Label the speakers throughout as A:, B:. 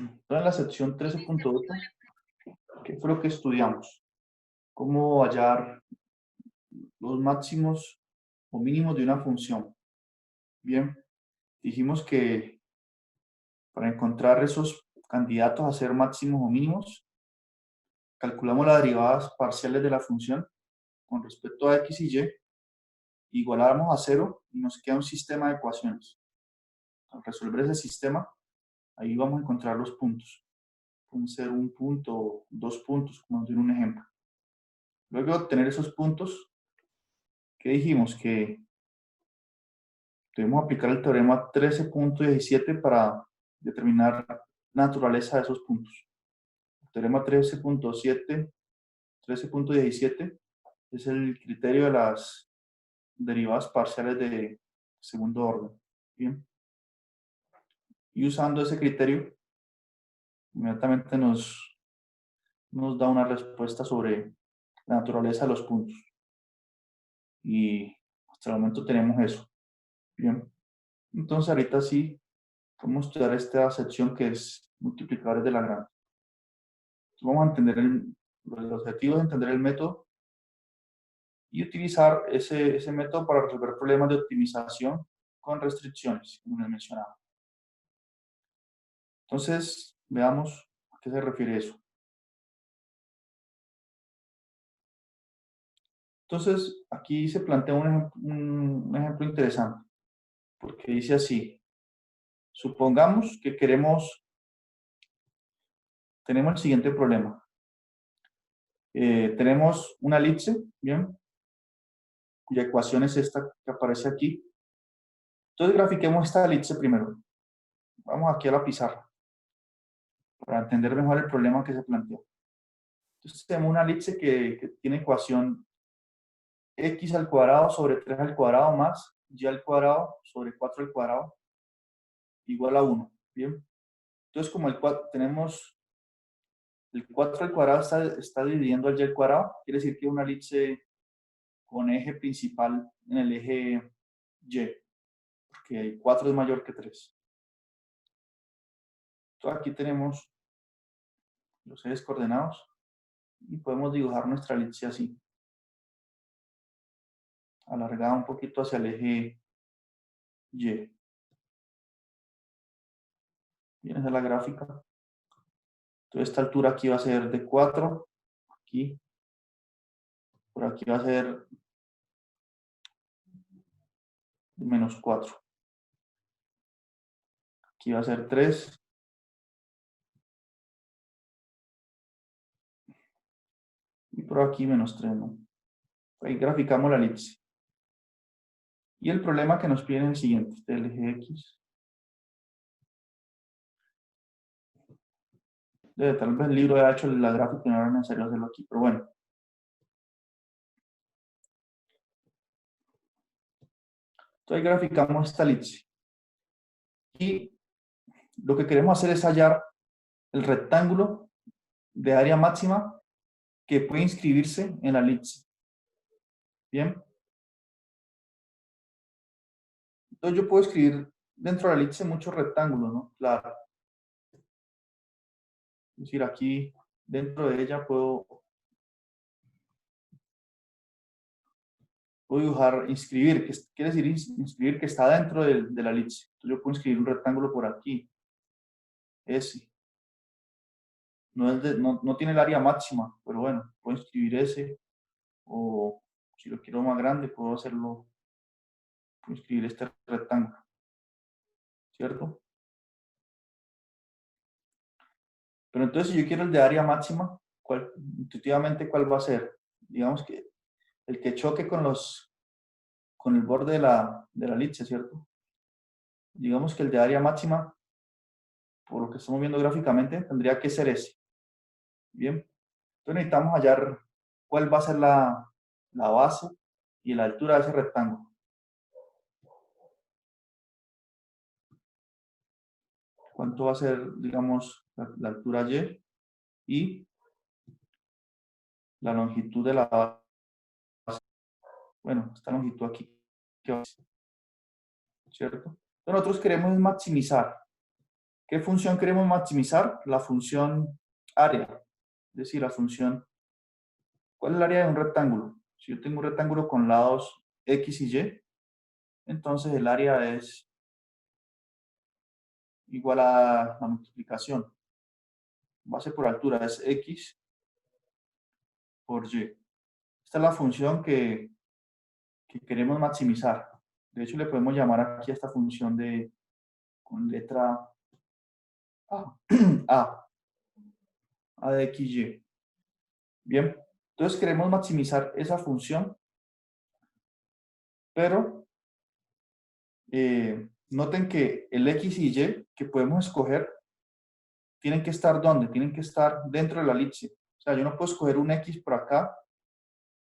A: En la sección 13.8, ¿qué fue lo que estudiamos? Cómo hallar los máximos o mínimos de una función. Bien, dijimos que para encontrar esos candidatos a ser máximos o mínimos, calculamos las derivadas parciales de la función con respecto a x y y, igualamos a 0 y nos queda un sistema de ecuaciones. Al resolver ese sistema, ahí vamos a encontrar los puntos. Pueden ser un punto, dos puntos, como en un ejemplo. Luego de obtener esos puntos, ¿qué dijimos? Que debemos aplicar el teorema 13.17 para determinar la naturaleza de esos puntos. El teorema 13.17 es el criterio de las derivadas parciales de segundo orden. Bien. Y usando ese criterio, inmediatamente nos da una respuesta sobre la naturaleza de los puntos. Y hasta el momento tenemos eso. Bien. Entonces ahorita sí vamos a estudiar esta sección que es multiplicadores de Lagrange. Vamos a entender el objetivo es entender el método y utilizar ese método para resolver problemas de optimización con restricciones, como les mencionaba. Entonces, veamos a qué se refiere eso. Entonces, aquí se plantea un ejemplo interesante, porque dice así: supongamos que tenemos el siguiente problema. Tenemos una elipse, ¿bien? Cuya ecuación es esta que aparece aquí. Entonces, grafiquemos esta elipse primero. Vamos aquí a la pizarra para entender mejor el problema que se plantea. Entonces, tenemos una elipse que tiene ecuación x al cuadrado sobre 3 al cuadrado más y al cuadrado sobre 4 al cuadrado igual a 1. ¿Bien? Entonces, como tenemos el 4 al cuadrado está dividiendo al y al cuadrado, quiere decir que es una elipse con eje principal en el eje y, porque el 4 es mayor que 3. Entonces, aquí tenemos los ejes coordenados y podemos dibujar nuestra elipse así, alargada un poquito hacia el eje y. Bien, esa es la gráfica. Entonces, esta altura aquí va a ser de 4, aquí, por aquí va a ser de menos 4. Aquí va a ser 3. Y por aquí menos 3, ¿no? Ahí graficamos la elipse. Y el problema que nos piden es el siguiente, este es el eje X. Tal vez el libro haya hecho la gráfica y no era necesario hacerlo aquí, pero bueno. Entonces graficamos esta elipse. Y lo que queremos hacer es hallar el rectángulo de área máxima que puede inscribirse en la elipse. Bien. Entonces yo puedo escribir dentro de la elipse muchos rectángulos, ¿no? Claro. Es decir, aquí dentro de ella puedo dibujar, inscribir, que quiere decir inscribir que está dentro de la elipse. Entonces yo puedo inscribir un rectángulo por aquí, ese. No tiene el área máxima, pero bueno, puedo inscribir ese, o si lo quiero más grande, puedo inscribir este rectángulo, ¿cierto? Pero entonces, si yo quiero el de área máxima, intuitivamente, ¿cuál va a ser? Digamos que el que choque con el borde de la elipse, ¿cierto? Digamos que el de área máxima, por lo que estamos viendo gráficamente, tendría que ser ese. Bien. Entonces necesitamos hallar cuál va a ser la base y la altura de ese rectángulo. ¿Cuánto va a ser, digamos, la altura y la longitud de la base? Bueno, esta longitud aquí, ¿cierto? Entonces nosotros queremos maximizar. ¿Qué función queremos maximizar? La función área, es decir, la función, ¿cuál es el área de un rectángulo? Si yo tengo un rectángulo con lados X y Y, entonces el área es igual a la multiplicación. Base por altura es X por Y. Esta es la función que queremos maximizar. De hecho, le podemos llamar aquí a esta función con letra A, A de XY. Bien, entonces queremos maximizar esa función, pero noten que el X y Y que podemos escoger tienen que estar ¿dónde? Tienen que estar dentro de la elipse. O sea, yo no puedo escoger un X por acá,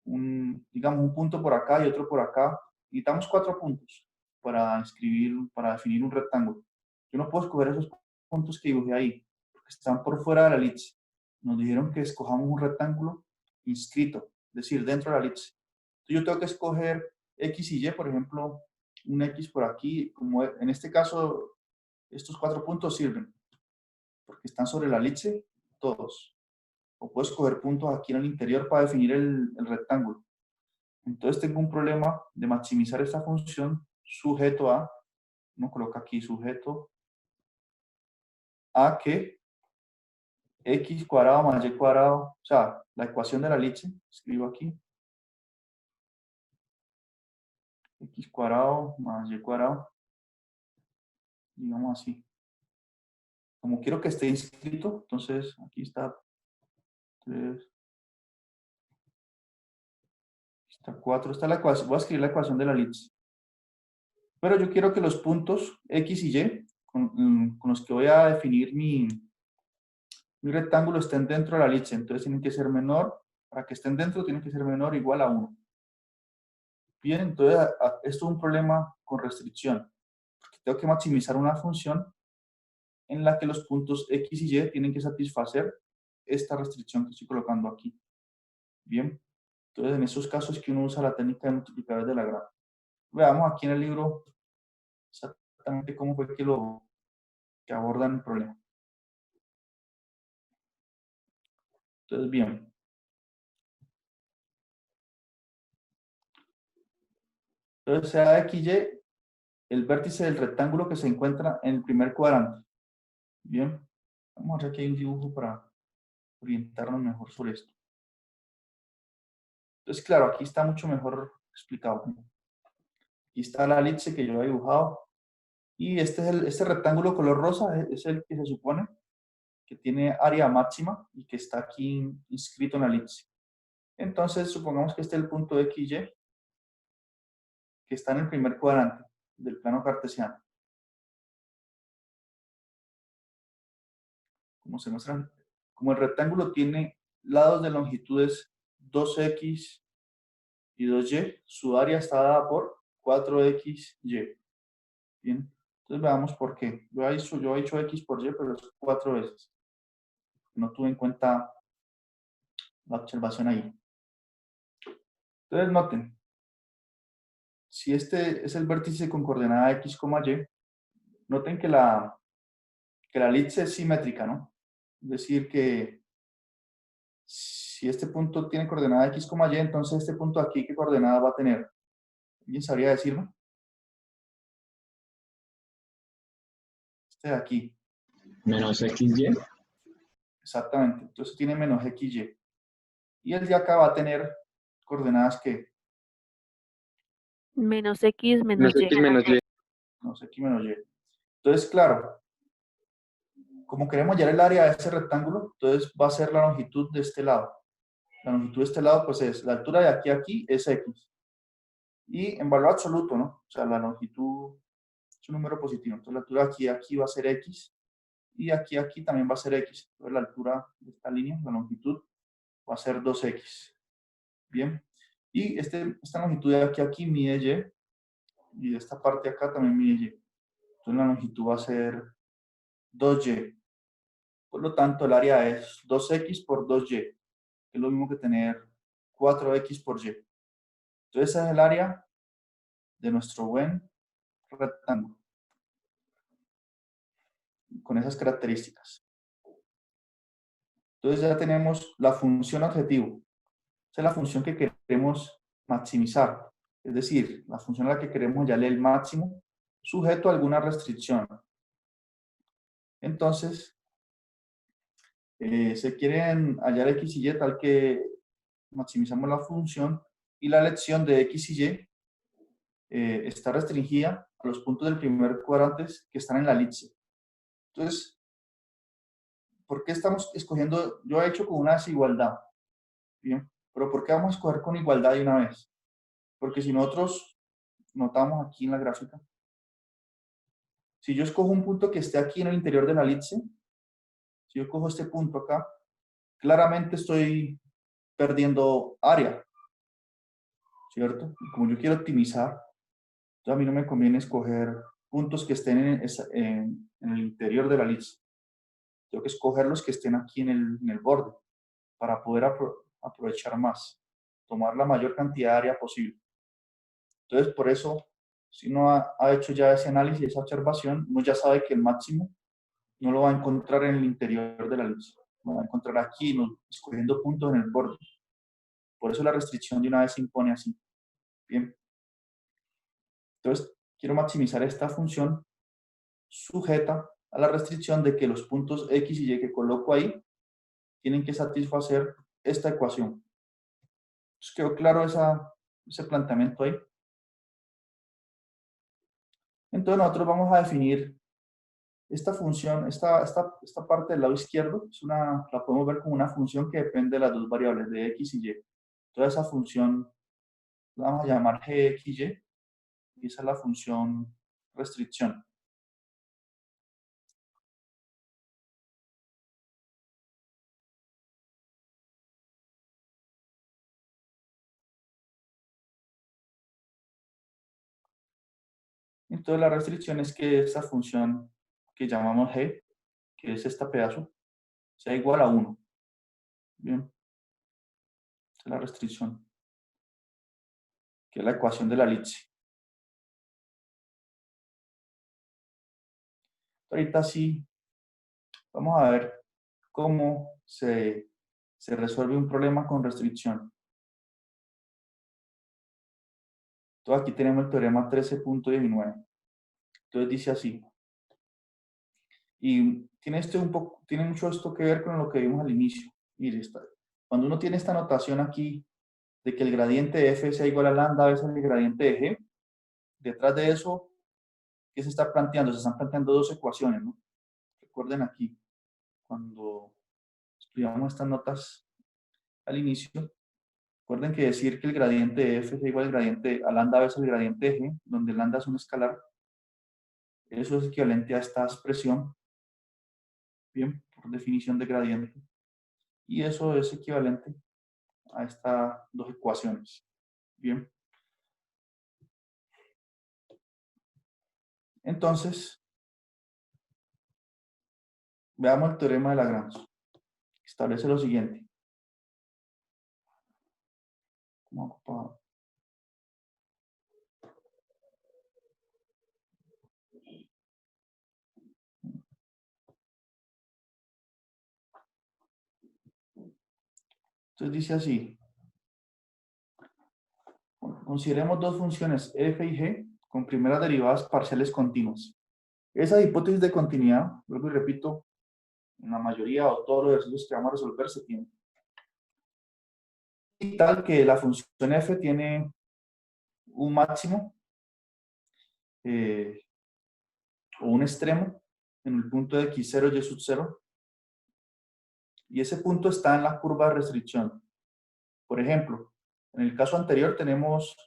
A: digamos un punto por acá y otro por acá. Necesitamos 4 puntos para definir un rectángulo. Yo no puedo escoger esos puntos que dibujé ahí, porque están por fuera de la elipse. Nos dijeron que escojamos un rectángulo inscrito, es decir, dentro de la elipse. Entonces yo tengo que escoger X y Y, por ejemplo, un X por aquí, como en este caso, estos 4 puntos sirven, porque están sobre la elipse, todos. O puedo escoger puntos aquí en el interior para definir el rectángulo. Entonces tengo un problema de maximizar esta función sujeto a, uno coloca aquí sujeto a que x cuadrado más y cuadrado, o sea, la ecuación de la elipse, escribo aquí, x cuadrado más y cuadrado, digamos así. Como quiero que esté inscrito, entonces aquí está 3, está 4, está la ecuación, voy a escribir la ecuación de la elipse. Pero yo quiero que los puntos x y y, con los que voy a definir mi rectángulo, estén dentro de la elipse, entonces tienen que ser menor, para que estén dentro tienen que ser menor o igual a 1. Bien, entonces esto es un problema con restricción, porque tengo que maximizar una función en la que los puntos x y y tienen que satisfacer esta restricción que estoy colocando aquí. Bien, entonces en esos casos es que uno usa la técnica de multiplicadores de Lagrange. Veamos aquí en el libro exactamente cómo fue que abordan el problema. Entonces, bien. Entonces, sea XY el vértice del rectángulo que se encuentra en el primer cuadrante. Bien. Vamos a ver aquí hay un dibujo para orientarnos mejor sobre esto. Entonces, claro, aquí está mucho mejor explicado. Aquí está la elipse que yo he dibujado. Y este rectángulo color rosa es el que se supone que tiene área máxima y que está aquí inscrito en la elipse. Entonces, supongamos que este es el punto XY, que está en el primer cuadrante del plano cartesiano. Como se muestra, como el rectángulo tiene lados de longitudes 2x y 2y, su área está dada por 4xy. Bien, entonces veamos por qué. Yo he hecho x por y, pero es 4 veces. No tuve en cuenta la observación ahí. Entonces noten, si este es el vértice con coordenada x, y, noten que la elipse es simétrica, ¿no? Es decir, que si este punto tiene coordenada x, y, entonces este punto aquí, ¿qué coordenada va a tener? ¿Alguien sabría decirme? Este de aquí.
B: Menos XY.
A: Exactamente. Entonces tiene menos XY. Y el de acá va a tener coordenadas que
C: Menos X menos
B: Menos
C: Y.
B: X menos Y.
A: no sé, X menos Y. Entonces, claro, como queremos hallar el área de ese rectángulo, entonces va a ser la longitud de este lado. La longitud de este lado, pues es la altura de aquí a aquí es X. Y en valor absoluto, ¿no? O sea, la longitud es un número positivo. Entonces la altura de aquí a aquí va a ser X. Y aquí a aquí también va a ser X. Entonces la altura de esta línea, la longitud, va a ser 2X. Bien. Y esta longitud de aquí a aquí mide Y. Y de esta parte de acá también mide Y. Entonces la longitud va a ser 2Y. Por lo tanto, el área es 2X por 2Y. Que es lo mismo que tener 4X por Y. Entonces esa es el área de nuestro buen rectángulo. con esas características. Entonces ya tenemos la función objetivo. Esa es la función que queremos maximizar. Es decir, la función a la que queremos hallarle el máximo sujeto a alguna restricción. Entonces, se quieren hallar x y y tal que maximizamos la función y la elección de x y y está restringida a los puntos del primer cuadrante que están en la elipse. Entonces, ¿por qué estamos escogiendo? Yo he hecho con una desigualdad, ¿bien? Pero ¿por qué vamos a escoger con igualdad de una vez? Porque si nosotros notamos aquí en la gráfica, si yo escojo un punto que esté aquí en el interior de la elipse, si yo cojo este punto acá, claramente estoy perdiendo área, ¿cierto? Y como yo quiero optimizar, entonces a mí no me conviene escoger puntos que estén en el interior de la elipse. Tengo que escoger los que estén aquí en el borde para poder aprovechar más, tomar la mayor cantidad de área posible. Entonces, por eso, si uno ha hecho ya ese análisis, esa observación, uno ya sabe que el máximo no lo va a encontrar en el interior de la elipse. Lo va a encontrar aquí, escogiendo puntos en el borde. Por eso la restricción de una vez se impone así. Bien. Entonces, quiero maximizar esta función sujeta a la restricción de que los puntos x y y que coloco ahí tienen que satisfacer esta ecuación. Entonces, ¿quedó claro ese planteamiento ahí? Entonces, nosotros vamos a definir esta función, esta parte del lado izquierdo, la podemos ver como una función que depende de las dos variables, de x y y. Toda esa función la vamos a llamar gxy, y esa es la función restricción. Entonces la restricción es que esta función que llamamos g, que es este pedazo, sea igual a 1. Bien, esa es la restricción, que es la ecuación de la elipse. Ahorita sí, vamos a ver cómo se resuelve un problema con restricción. Entonces aquí tenemos el teorema 13.19. Entonces dice así. Y tiene mucho esto que ver con lo que vimos al inicio. Mire, cuando uno tiene esta notación aquí de que el gradiente de f sea igual a lambda veces el gradiente de g, detrás de eso, ¿qué se está planteando? Se están planteando dos ecuaciones, ¿no? Recuerden aquí, cuando estudiamos estas notas al inicio, recuerden que decir que el gradiente de f es igual al gradiente a lambda veces el gradiente de g, donde lambda es un escalar, eso es equivalente a esta expresión, bien, por definición de gradiente. Y eso es equivalente a estas dos ecuaciones. Bien. Entonces, veamos el teorema de Lagrange. Establece lo siguiente. Entonces dice así. Consideremos dos funciones f y g con primeras derivadas parciales continuas. Esa hipótesis de continuidad, vuelvo y repito, en la mayoría o todos los ejercicios que vamos a resolver se tiene. Y tal que la función f tiene un máximo o un extremo en el punto de x0 y sub 0, y ese punto está en la curva de restricción. Por ejemplo, en el caso anterior tenemos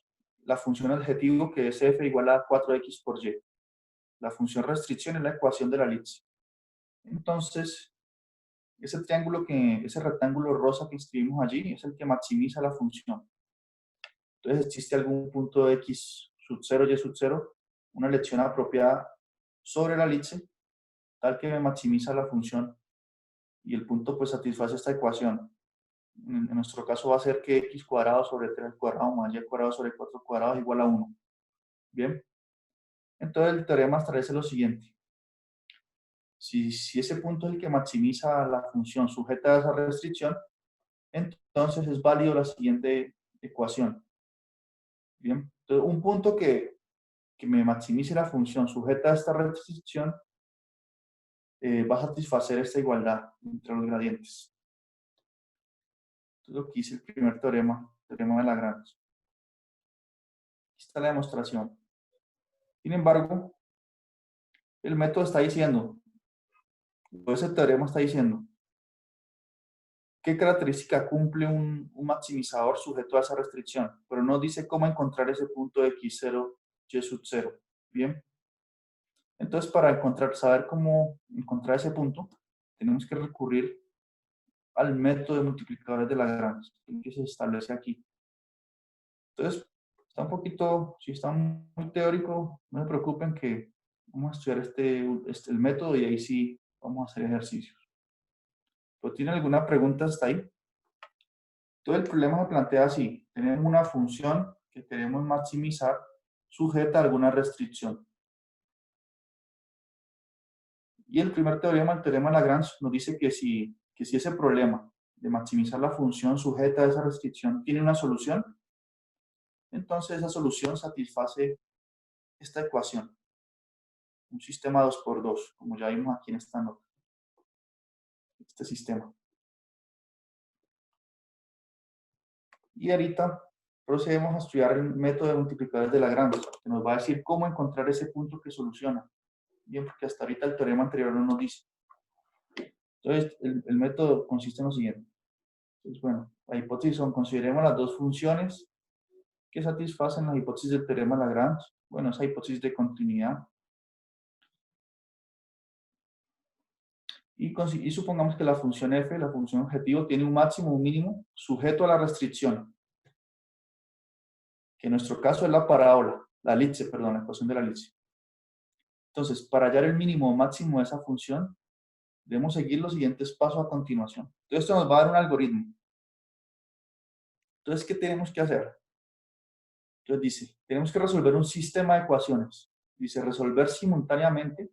A: la función objetivo que es f igual a 4x por y. La función restricción es la ecuación de la elipse. Entonces, ese rectángulo rosa que escribimos allí es el que maximiza la función. Entonces, existe algún punto de x sub 0 y sub 0, una elección apropiada sobre la elipse, tal que me maximiza la función y el punto pues satisface esta ecuación. En nuestro caso va a ser que x cuadrado sobre 3 al cuadrado más y cuadrado sobre 4 cuadrados es igual a 1. Bien. Entonces el teorema establece lo siguiente. Si ese punto es el que maximiza la función sujeta a esa restricción, entonces es válido la siguiente ecuación. Bien, entonces un punto que me maximice la función sujeta a esta restricción va a satisfacer esta igualdad entre los gradientes. Entonces lo que hice el primer teorema de Lagrange. Aquí está la demostración. Sin embargo, el método está diciendo, o ese teorema está diciendo, qué característica cumple un maximizador sujeto a esa restricción, pero no dice cómo encontrar ese punto de x0, y sub 0. Bien. Entonces, para saber cómo encontrar ese punto, tenemos que recurrir al método de multiplicadores de Lagrange, que se establece aquí. Entonces, está un poquito, si está muy teórico, no se preocupen que vamos a estudiar el método y ahí sí vamos a hacer ejercicios. ¿Pero tiene alguna pregunta hasta ahí? Todo el problema se plantea así. Tenemos una función que queremos maximizar sujeta a alguna restricción. Y el primer teorema, el teorema de Lagrange, nos dice que si ese problema de maximizar la función sujeta a esa restricción tiene una solución, entonces esa solución satisface esta ecuación. Un sistema 2×2, como ya vimos aquí en esta nota. Este sistema. Y ahorita procedemos a estudiar el método de multiplicadores de Lagrange, que nos va a decir cómo encontrar ese punto que soluciona. Bien, porque hasta ahorita el teorema anterior no nos dice. Entonces, el método consiste en lo siguiente. Entonces, bueno, la hipótesis son, consideremos las dos funciones que satisfacen la hipótesis del teorema de Lagrange. Bueno, esa hipótesis de continuidad. Y supongamos que la función f, la función objetivo, tiene un máximo o un mínimo sujeto a la restricción, que en nuestro caso es la parábola, la elipse, perdón, la ecuación de la elipse. Entonces, para hallar el mínimo o máximo de esa función, debemos seguir los siguientes pasos a continuación. Entonces, esto nos va a dar un algoritmo. Entonces, ¿qué tenemos que hacer? Entonces dice, tenemos que resolver un sistema de ecuaciones. Dice, resolver simultáneamente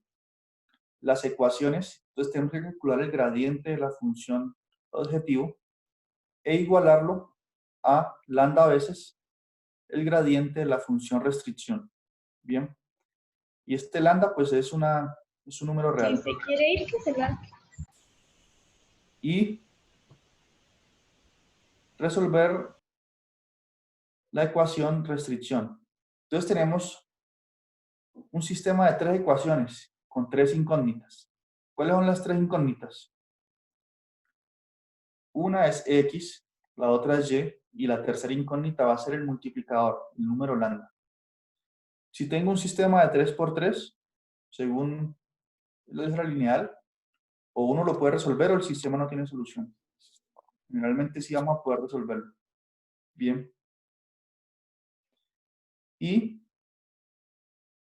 A: las ecuaciones. Entonces tenemos que calcular el gradiente de la función objetivo e igualarlo a lambda veces el gradiente de la función restricción. Bien. Y este lambda pues es un número real.
C: Si se quiere ir, que se va.
A: Y resolver la ecuación restricción. Entonces tenemos un sistema de tres ecuaciones con tres incógnitas. ¿Cuáles son las tres incógnitas? Una es x, la otra es y la tercera incógnita va a ser el multiplicador, el número lambda. Si tengo un sistema de 3×3, según la álgebra lineal, o uno lo puede resolver o el sistema no tiene solución. Generalmente sí vamos a poder resolverlo. Bien. Y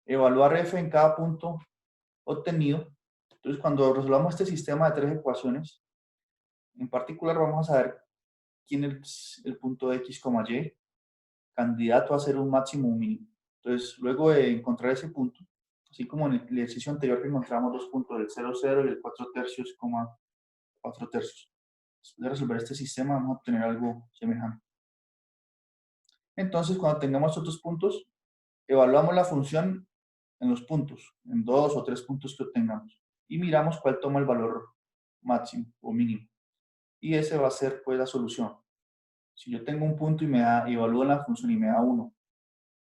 A: evaluar f en cada punto obtenido. Entonces, cuando resolvamos este sistema de tres ecuaciones, en particular vamos a saber quién es el punto x, y, candidato a ser un máximo o un mínimo. Entonces, luego de encontrar ese punto, así como en el ejercicio anterior que encontramos dos puntos, el 0, 0 y el 4 tercios, 4 tercios. Después de resolver este sistema, vamos a obtener algo semejante. Entonces, cuando tengamos estos dos puntos, evaluamos la función en los puntos, en 2 o 3 puntos que obtengamos, y miramos cuál toma el valor máximo o mínimo. Y ese va a ser, pues, la solución. Si yo tengo un punto y evalúo la función y me da 1,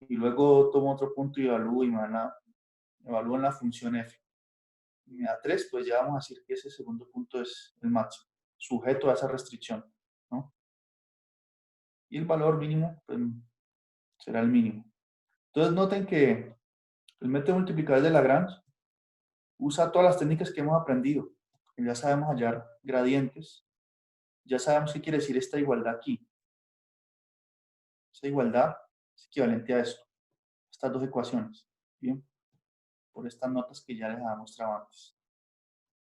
A: y luego tomo otro punto y evalúo en la función f. Y me da 3, pues ya vamos a decir que ese segundo punto es el máximo, sujeto a esa restricción, ¿no? Y el valor mínimo, pues, será el mínimo. Entonces noten que el método multiplicador de Lagrange usa todas las técnicas que hemos aprendido. Ya sabemos hallar gradientes, ya sabemos qué quiere decir esta igualdad aquí. Esta igualdad es equivalente a esto, estas dos ecuaciones, ¿bien? Por estas notas que ya les había mostrado antes.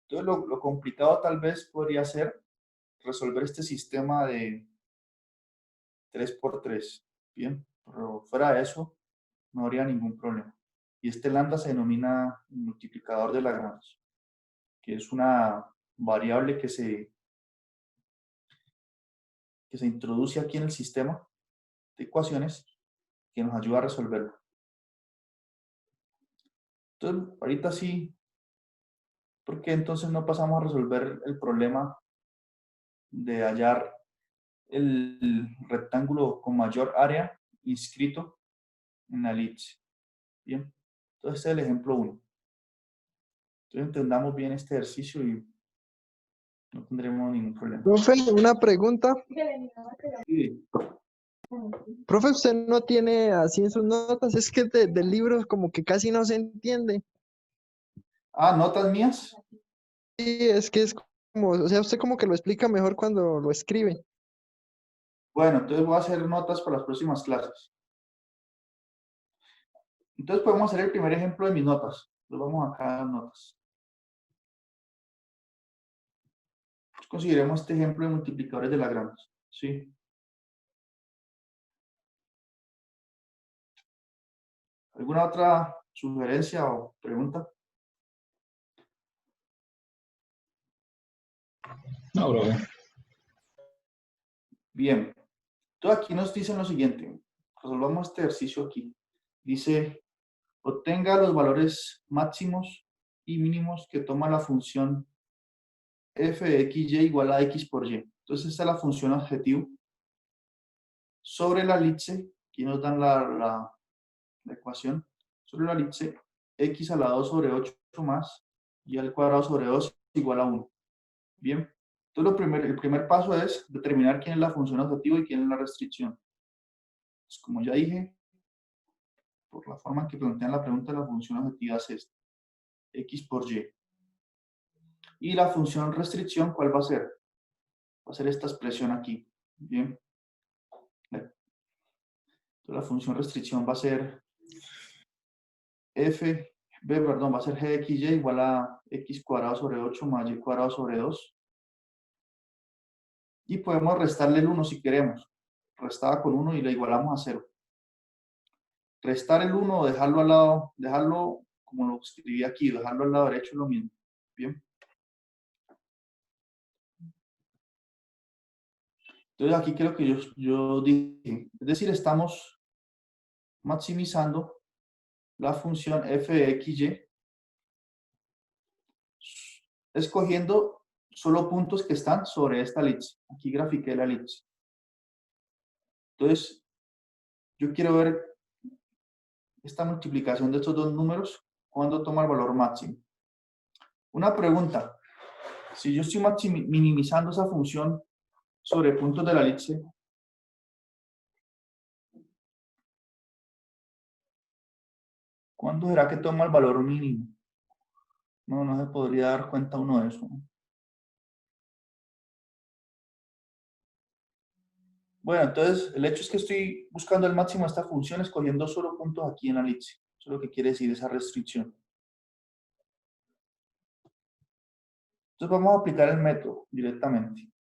A: Entonces, lo complicado tal vez podría ser resolver este sistema de 3×3, ¿bien? Pero fuera de eso, no habría ningún problema. Y este lambda se denomina multiplicador de Lagrange. que es una variable que se introduce aquí en el sistema de ecuaciones que nos ayuda a resolverlo. Entonces, ahorita sí, ¿por qué entonces no pasamos a resolver el problema de hallar el rectángulo con mayor área inscrito en la elipse? Bien, entonces este es el ejemplo 1. Entonces entendamos bien este ejercicio y no tendremos ningún problema.
C: Profe, una pregunta.
A: Sí.
C: Profe, usted no tiene así en sus notas, es que del libro como que casi no se entiende.
A: Ah, ¿notas mías?
C: Sí, es que es como, o sea, usted como que lo explica mejor cuando lo escribe.
A: Bueno, entonces voy a hacer notas para las próximas clases. Entonces podemos hacer el primer ejemplo de mis notas. Entonces vamos acá a las notas. Consideremos este ejemplo de multiplicadores de Lagrange. ¿Sí? ¿Alguna otra sugerencia o pregunta?
B: No, profe.
A: Bien. Entonces aquí nos dicen lo siguiente. Resolvamos este ejercicio aquí. Dice, obtenga los valores máximos y mínimos que toma la función f de xy igual a x por y. Entonces esta es la función objetivo. Sobre la elipse, aquí nos dan la ecuación, sobre la elipse, x a la 2 sobre 8 más y al cuadrado sobre 2 igual a 1. Bien, entonces el primer paso es determinar quién es la función objetivo y quién es la restricción. Pues como ya dije, por la forma en que plantean la pregunta, la función objetiva es esta, x por y. Y la función restricción, ¿cuál va a ser? Va a ser esta expresión aquí. Bien. Entonces la función restricción va a ser va a ser g de xy igual a x cuadrado sobre 8 más y cuadrado sobre 2. Y podemos restarle el 1 si queremos. Restada con 1 y la igualamos a 0. Restar el 1 o dejarlo al lado, dejarlo como lo escribí aquí, dejarlo al lado derecho es lo mismo. Bien. Entonces aquí creo que yo dije, es decir, estamos maximizando la función f de xy escogiendo solo puntos que están sobre esta elipse. Aquí grafiqué la elipse. Entonces, yo quiero ver esta multiplicación de estos dos números cuando toma el valor máximo. Una pregunta, si yo estoy minimizando esa función sobre puntos de la elipse, ¿cuándo será que toma el valor mínimo? No se podría dar cuenta uno de eso, ¿no? Bueno, entonces el hecho es que estoy buscando el máximo de esta función escogiendo solo puntos aquí en la elipse. Eso es lo que quiere decir esa restricción. Entonces vamos a aplicar el método directamente.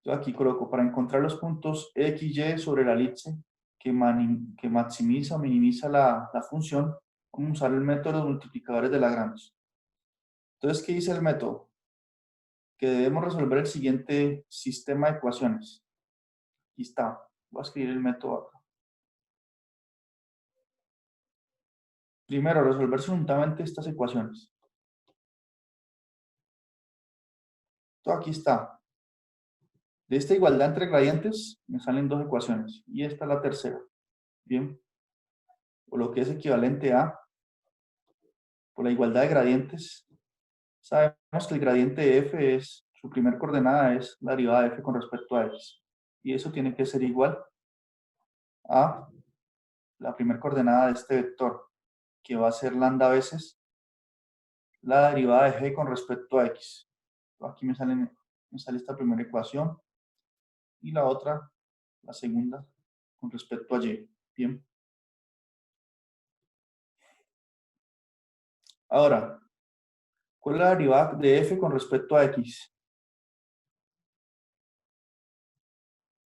A: Entonces aquí coloco para encontrar los puntos x, y sobre la elipse que maximiza o minimiza la función, vamos a usar el método de los multiplicadores de Lagrange. Entonces, ¿qué dice el método? Que debemos resolver el siguiente sistema de ecuaciones. Aquí está. Voy a escribir el método acá. Primero, resolver simultáneamente estas ecuaciones. Todo aquí está. De esta igualdad entre gradientes me salen dos ecuaciones. Y esta es la tercera. Bien. O lo que es equivalente a, por la igualdad de gradientes, sabemos que el gradiente de f es, su primer coordenada es la derivada de f con respecto a x. Y eso tiene que ser igual a la primer coordenada de este vector, que va a ser lambda veces la derivada de g con respecto a x. Aquí me sale esta primera ecuación y la otra, la segunda, con respecto a y. Bien. Ahora, ¿cuál es la derivada de f con respecto a x?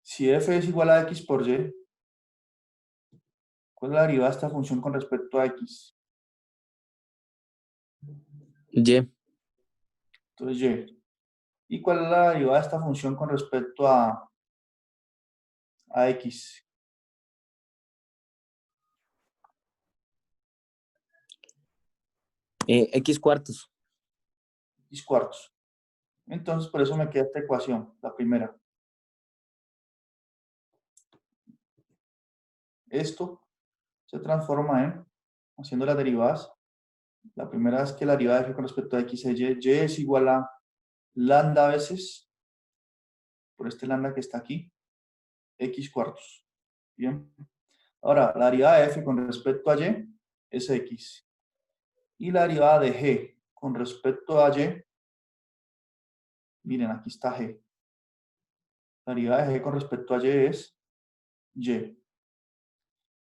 A: Si f es igual a x por y, ¿cuál es la derivada de esta función con respecto a x?
B: Y.
A: Entonces, y. ¿Y cuál es la derivada de esta función con respecto a x?
B: X cuartos.
A: X cuartos. Entonces, por eso me queda esta ecuación, la primera. Esto se transforma en, haciendo las derivadas, la primera es que la derivada de f con respecto a x es y. Y es igual a lambda veces, por este lambda que está aquí, x cuartos. Bien. Ahora, la derivada de f con respecto a y es x. Y la derivada de g con respecto a y, miren, aquí está g. La derivada de g con respecto a y es y.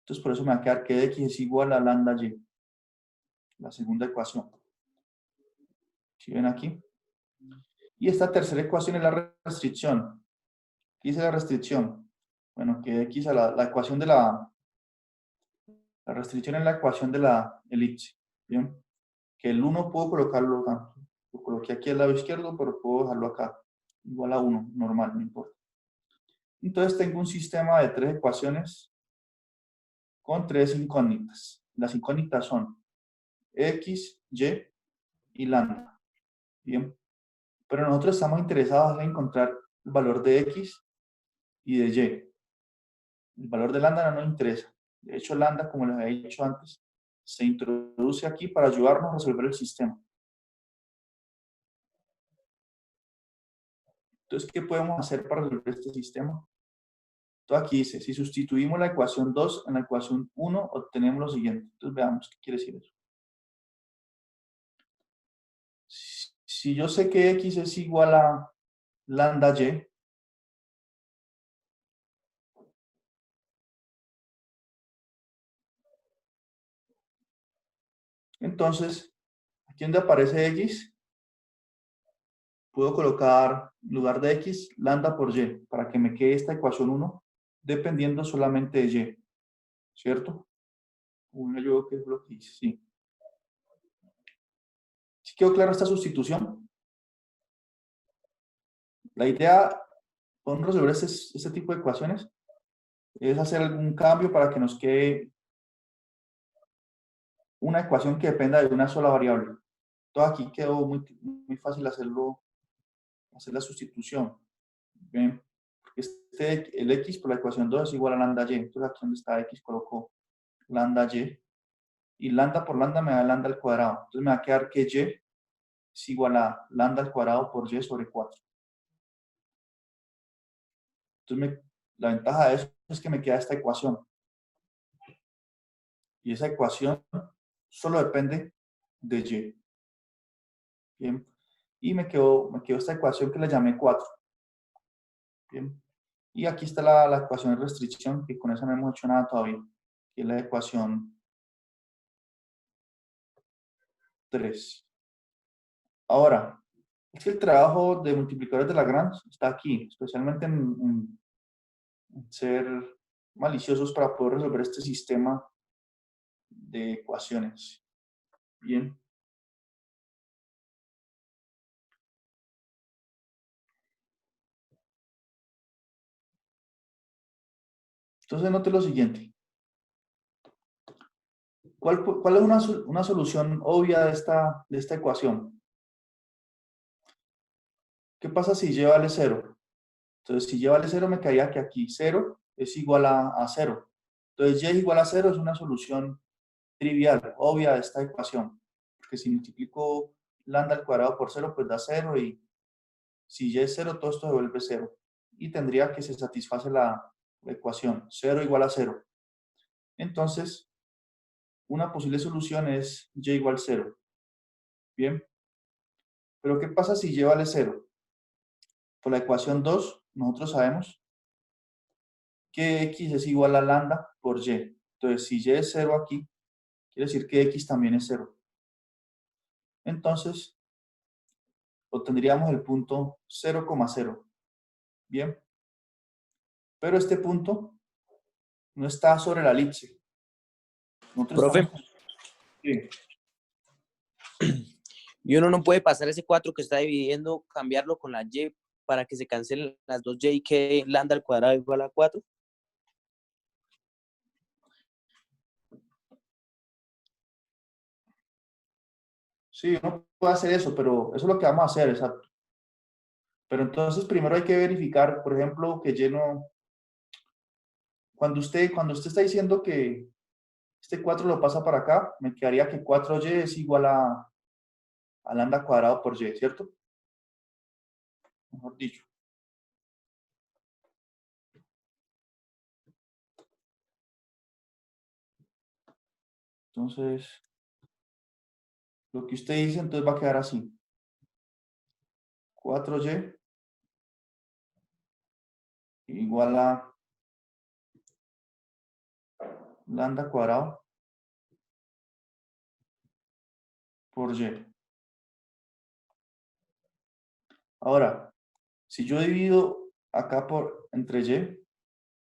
A: Entonces, por eso me va a quedar que x es igual a lambda y. La segunda ecuación. ¿Sí ven aquí? Y esta tercera ecuación es la restricción. ¿Qué dice la restricción? Bueno, que x a la ecuación de la restricción es la ecuación de la elipse. ¿Bien? Que el 1 puedo colocarlo acá. Lo coloqué aquí al lado izquierdo, pero puedo dejarlo acá. Igual a 1, normal, no importa. Entonces tengo un sistema de tres ecuaciones con tres incógnitas. Las incógnitas son x, y y lambda. Bien. Pero nosotros estamos interesados en encontrar el valor de x y de y. El valor de lambda no nos interesa. De hecho, lambda, como les había dicho antes, se introduce aquí para ayudarnos a resolver el sistema. Entonces, ¿qué podemos hacer para resolver este sistema? Entonces, aquí dice, si sustituimos la ecuación 2 en la ecuación 1, obtenemos lo siguiente. Entonces, veamos qué quiere decir eso. Si yo sé que x es igual a lambda y, entonces, aquí donde aparece x, puedo colocar en lugar de x, lambda por y, para que me quede esta ecuación 1 dependiendo solamente de y, ¿cierto? Bueno, yo veo que es lo que dice, sí. ¿Sí quedó clara esta sustitución? La idea, con resolver este tipo de ecuaciones, es hacer algún cambio para que nos quede una ecuación que dependa de una sola variable. Todo aquí quedó muy fácil hacer la sustitución. ¿Ven? Porque el x por la ecuación 2 es igual a lambda y. Entonces aquí donde está x coloco lambda y. Y lambda por lambda me da lambda al cuadrado. Entonces me va a quedar que y es igual a lambda al cuadrado por y sobre 4. Entonces la ventaja de eso es que me queda esta ecuación. Y esa ecuación solo depende de y. Bien. Y me quedó esta ecuación que le llamé 4. Bien. Y aquí está la ecuación de restricción, que con esa no hemos hecho nada todavía, que es la ecuación 3. Ahora, es que el trabajo de multiplicadores de Lagrange está aquí, especialmente en ser maliciosos para poder resolver este sistema de ecuaciones. Bien. Entonces, note lo siguiente. ¿Cuál es una solución obvia de esta ecuación? ¿Qué pasa si y vale 0? Entonces, si y vale 0, me caía que aquí 0 es igual a 0. Entonces, y es igual a 0 es una solución trivial, obvia de esta ecuación. Porque si multiplico lambda al cuadrado por 0, pues da 0. Y si y es 0, todo esto se vuelve 0. Y tendría que se satisface la ecuación. 0 igual a 0. Entonces, una posible solución es y igual 0. Bien. Pero ¿qué pasa si y vale 0? Por la ecuación 2, nosotros sabemos que x es igual a lambda por y. Entonces, si y es 0 aquí, quiere decir que x también es 0. Entonces, obtendríamos el punto 0,0. Bien. Pero este punto no está sobre la elipse. Nosotros
B: Profe,
A: estamos... Sí.
D: Y uno no puede pasar ese 4 que está dividiendo, cambiarlo con la y para que se cancelen las dos y que lambda al cuadrado igual a 4.
A: Sí, uno puede hacer eso, pero eso es lo que vamos a hacer, exacto. Pero entonces primero hay que verificar, por ejemplo, que lleno, cuando usted está diciendo que este 4 lo pasa para acá, me quedaría que 4y es igual a lambda cuadrado por y, ¿cierto? Mejor dicho. Entonces, lo que usted dice entonces va a quedar así. 4y igual a lambda cuadrado por y. Ahora, si yo divido acá entre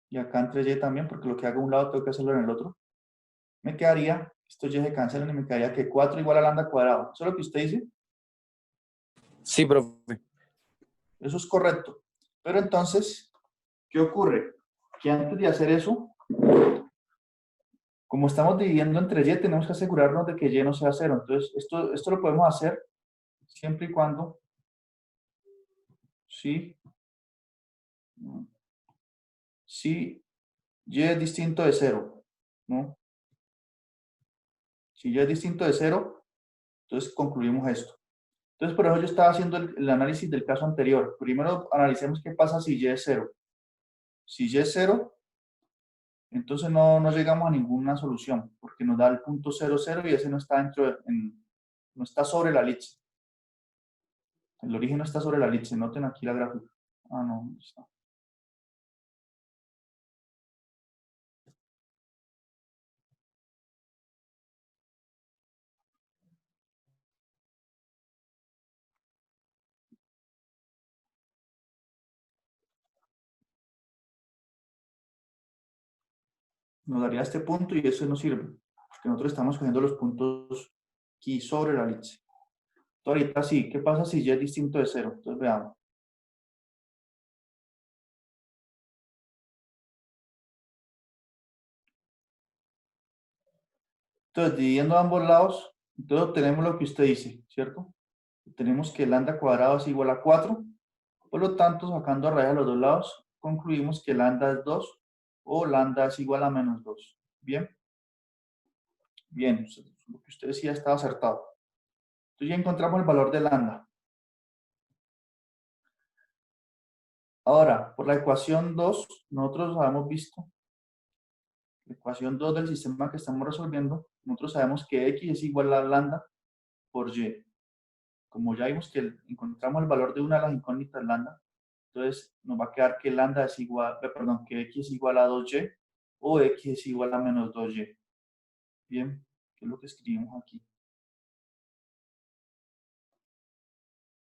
A: y acá entre y también, porque lo que hago a un lado tengo que hacerlo en el otro, me quedaría, estos y se cancelan y me quedaría que 4 igual a lambda cuadrado. ¿Eso es lo que usted dice?
D: Sí, profe.
A: Eso es correcto. Pero entonces, ¿qué ocurre? Que antes de hacer eso, como estamos dividiendo entre y, tenemos que asegurarnos de que y no sea 0. Entonces, esto lo podemos hacer siempre y cuando, si y es distinto de 0, ¿no? Si y es distinto de 0, entonces concluimos esto. Entonces, por eso yo estaba haciendo el análisis del caso anterior. Primero analicemos qué pasa si y es 0. Si y es 0, entonces no llegamos a ninguna solución, porque nos da el punto 0, 0 y ese no está no está sobre la elipse. El origen no está sobre la elipse. Noten aquí la gráfica. Ah, no, ¿dónde está? Nos daría este punto y eso no sirve, porque nosotros estamos cogiendo los puntos aquí sobre la elipse. Entonces, ahorita sí, ¿qué pasa si y es distinto de 0? Entonces veamos. Entonces, dividiendo ambos lados, entonces obtenemos lo que usted dice, ¿cierto? Tenemos que lambda cuadrado es igual a 4, por lo tanto, sacando raíz a los dos lados, concluimos que lambda es 2 o lambda es igual a menos 2. ¿Bien? Bien, lo que usted decía estaba acertado. Entonces ya encontramos el valor de lambda. Ahora, por la ecuación 2, nosotros habíamos visto, la ecuación 2 del sistema que estamos resolviendo, nosotros sabemos que x es igual a lambda por y. Como ya vimos que encontramos el valor de una de las incógnitas lambda, entonces nos va a quedar que lambda es igual, perdón, que x es igual a 2y o x es igual a menos 2y. Bien, ¿qué es lo que escribimos aquí?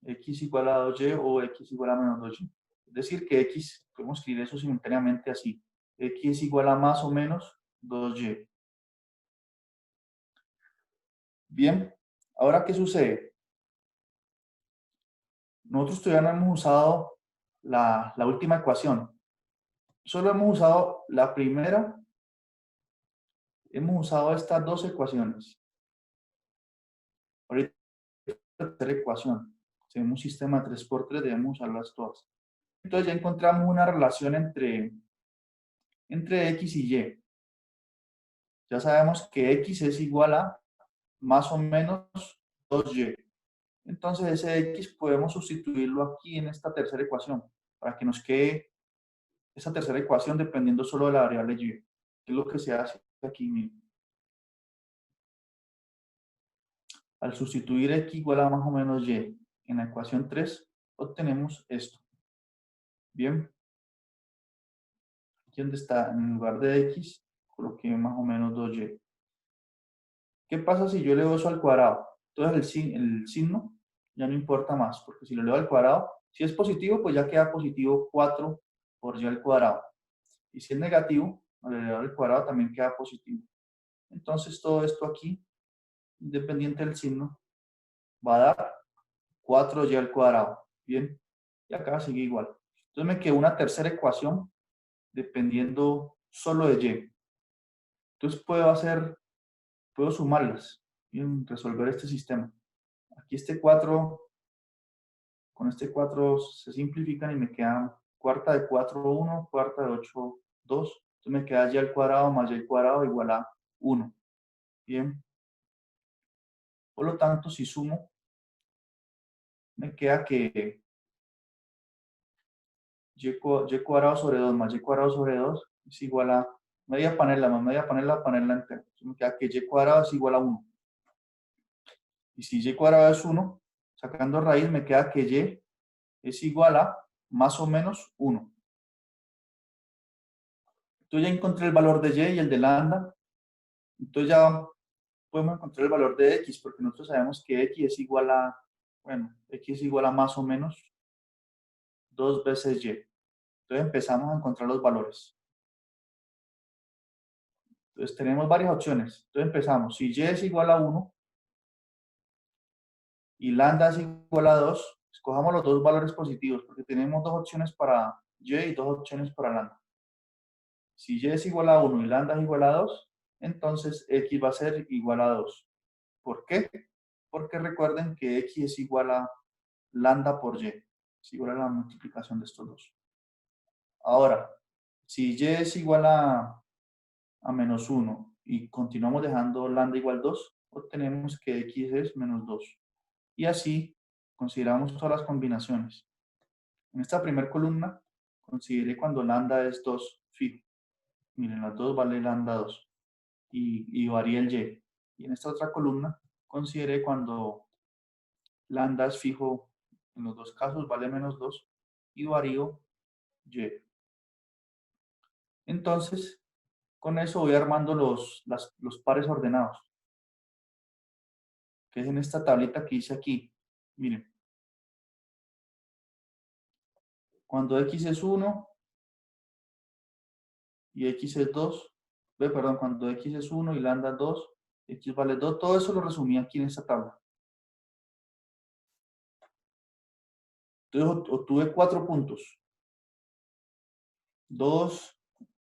A: X igual a 2y o x igual a menos 2y. Es decir, que x, podemos escribir eso simultáneamente así. X es igual a más o menos 2y. Bien, ahora, ¿qué sucede? Nosotros todavía no hemos usado la última ecuación. Solo hemos usado la primera. Hemos usado estas dos ecuaciones. Ahorita la tercera ecuación. Si vemos un sistema 3×3, debemos usarlas todas. Entonces ya encontramos una relación entre x y y. Ya sabemos que x es igual a más o menos 2y. Entonces ese x podemos sustituirlo aquí en esta tercera ecuación para que nos quede esa tercera ecuación dependiendo solo de la variable y. Que es lo que se hace aquí mismo. Al sustituir x igual a más o menos y en la ecuación 3, obtenemos esto. Bien. Aquí donde está, en lugar de x, coloqué más o menos 2y. ¿Qué pasa si yo elevo eso al cuadrado? Entonces el signo ya no importa más, porque si lo elevo al cuadrado, si es positivo, pues ya queda positivo 4 por y al cuadrado. Y si es negativo, al elevar al cuadrado también queda positivo. Entonces todo esto aquí, independiente del signo, va a dar 4y al cuadrado. Bien, y acá sigue igual. Entonces me quedó una tercera ecuación dependiendo solo de y. Entonces puedo sumarlas y resolver este sistema. Aquí este 4, con este 4 se simplifican y me quedan cuarta de 4, 1, cuarta de 8, 2. Entonces me queda y al cuadrado más y al cuadrado igual a 1. Bien. Por lo tanto, si sumo, me queda que y cuadrado sobre 2 más y cuadrado sobre 2 es igual a media panela más media panela, panela entera. Entonces me queda que y cuadrado es igual a 1. Y si y cuadrado es 1, sacando raíz me queda que y es igual a más o menos 1. Entonces ya encontré el valor de y el de lambda. Entonces ya podemos encontrar el valor de x, porque nosotros sabemos que x es igual a, bueno, x es igual a más o menos 2 veces y. Entonces empezamos a encontrar los valores. Entonces tenemos varias opciones. Entonces empezamos. Si y es igual a 1 y lambda es igual a 2, escojamos los dos valores positivos, porque tenemos dos opciones para y dos opciones para lambda. Si y es igual a 1 y lambda es igual a 2, entonces x va a ser igual a 2. ¿Por qué? Porque recuerden que x es igual a lambda por y. Es igual a la multiplicación de estos dos. Ahora, si y es igual a menos 1 y continuamos dejando lambda igual 2, obtenemos que x es menos 2. Y así consideramos todas las combinaciones. En esta primera columna, consideré cuando lambda es 2 fijo. Miren, las dos vale lambda 2 y varía el y. Y en esta otra columna, consideré cuando lambda es fijo, en los dos casos vale menos 2 y varío y. Entonces, con eso voy armando los pares ordenados, que es en esta tablita que hice aquí. Miren, cuando x es 1 y x es 2, perdón, cuando x es 1 y lambda es 2, x vale 2, todo eso lo resumí aquí en esta tabla. Entonces obtuve 4 puntos. 2,